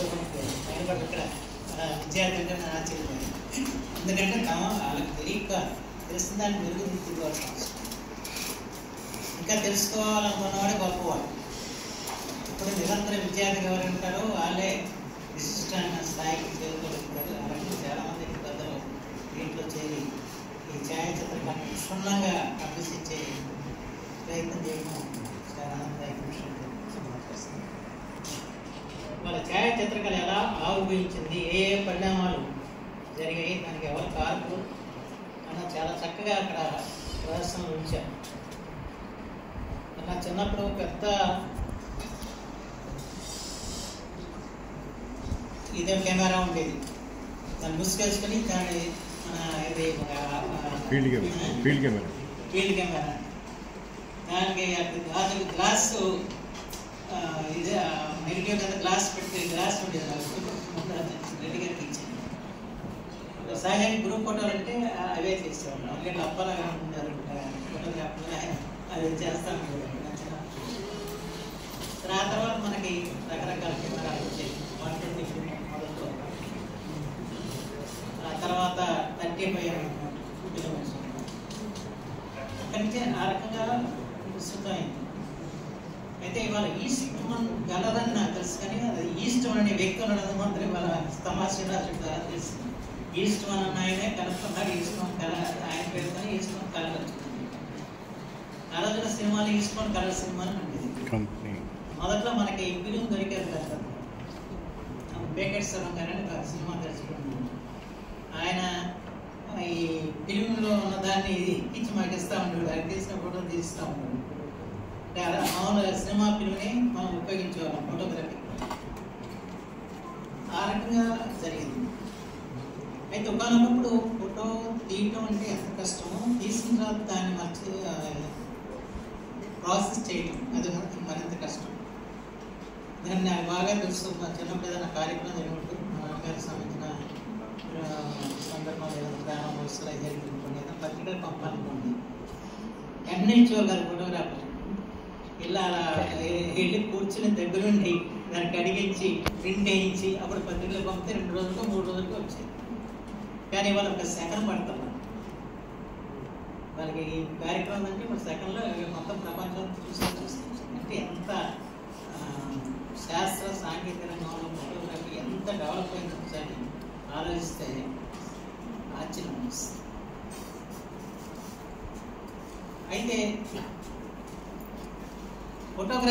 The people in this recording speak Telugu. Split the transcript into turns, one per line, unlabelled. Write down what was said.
ఆయన కూడా ఇక్కడ విద్యార్థి అంటే ఆశ్చర్యపోయాను. ఎందుకంటే వాళ్ళకి తెలియక తెలిసిన దాన్ని మెరుగుదిద్దుకోవాల్సిన అవసరం. ఇంకా తెలుసుకోవాలనుకున్నవాడే గొప్పవాడు. ఇప్పుడు నిరంతర విద్యార్థిగా ఎవరు ఉంటారో వాళ్ళే విశిష్టమైన స్థాయికి చేరుకోగలుగుతారు. అలాంటి చాలామంది పెద్దలు దీంట్లో చేరి ఈ ఛాయాచిత్రకళను క్షుణ్ణంగా అభ్యసించే ప్రయత్నం చేయడం చాలా ఆనందదాయక విషయం. వాళ్ళ ఛాయాచిత్రకళ ఎలా ఆవిర్భవించింది, ఏ ఏ పరిణామాలు జరిగాయి, దానికి ఎవరు కారకులు అన్న చాలా చక్కగా అక్కడ ప్రదర్శనలు ఉంచారు. అలా చిన్నప్పుడు పెద్ద ఇదే కెమెరా ఉండేది, దాన్ని ముసుకేసుకొని దాని ఇది ఫీల్డ్ కెమెరా దానికి గ్లాస్ ఇది నెగిటివ్ కదా గ్లాస్ పెట్టి గ్లాస్ ఉండేది రెడీగా ఇచ్చింది. సహజంగా గ్రూప్ ఫోటోలు అంటే అవే చేసేవాళ్ళు. అందుకంటే అప్పలాగా ఉంటారు ఫోటోగ్రాఫర్లు అవి చేస్తూ ఉంటారు. ఆ తర్వాత మనకి రకరకాల కెమెరాలు వచ్చాయి. 120 మొదలు ఆ తర్వాత 35 కిలోమీటర్స్ అక్కడి నుంచి ఆ రకంగా విస్తృతమైంది. అయితే ఇవాళ ఈస్ట్ వన్ గలదని నాకు తెలుసు, కానీ అది ఈస్ట్ వన్ అనే వ్యక్తి ఉండడం మాత్రం ఇవాళ తమాషరాజు ద్వారా తెలిసింది. ఈస్ట్ వన్ అన్న ఆయనే కనుక్కున్నాడు. ఈస్ట్ వన్ కలర్ ఆయన పేరు కానీ ఈస్ట్ వన్ కలర్ వచ్చింది. ఆ రోజున సినిమాలు ఈస్ట్ వన్ కలర్ సినిమా అని ఉండేది. మొదట్లో మనకి ఫిలిం దొరికేది కదా, బేకర్స్వరం గారు అని సినిమా దర్శకుడు. ఆయన ఈ ఫిలింలో ఉన్న దాన్ని ఇచ్చి మాకు ఇస్తూ ఉంటాడు. ఆయన తీసిన ఫోటోలు తీస్తూ ఉంటాడు. అంటే మామూలుగా సినిమా ఫిల్మ్ని మనం ఉపయోగించేవాళ్ళం ఫోటోగ్రఫీ. ఆ రకంగా జరిగింది. అయితే ఒకనొకప్పుడు ఫోటో తీయటం అంటే ఎంత కష్టమో, తీసిన తర్వాత దాన్ని ప్రాసెస్ చేయటం అది మరింత కష్టం. దాన్ని నాకు బాగా తెలుసు. చిన్నప్పుడు ఏదైనా కార్యక్రమం జరిగినప్పుడు మా నాన్నగారికి సంబంధించిన సందర్భాలు ఏదైనా గ్రామం వస్తువులు అయితే జరుగుతుంది, ఏదైనా పత్రికలు పంపాలనుకోండి, వెంటనే ఇచ్చేవాళ్ళు ఫోటోగ్రాఫర్. ఇలా అలా వెళ్ళి కూర్చుని దగ్గరుండి దాన్ని కడిగించి ప్రింట్ వేయించి అప్పుడు పత్రికలు పంపితే 2 రోజులకో 3 రోజులకో వచ్చాయి. కానీ ఇవాళ ఒక సెకండ్ పడుతున్నారు వాళ్ళకి ఈ కార్యక్రమం. అంటే ఒక సెకండ్లో మొత్తం ప్రపంచం చూస్తుంది. అంటే ఎంత శాస్త్ర సాంకేతిక రంగంలో ఫోటోగ్రఫీ ఎంత డెవలప్ అయిందని ఆలోచిస్తే ఆశ్చర్యం అనిపిస్తుంది. అయితే ఫోటోగ్రఫీ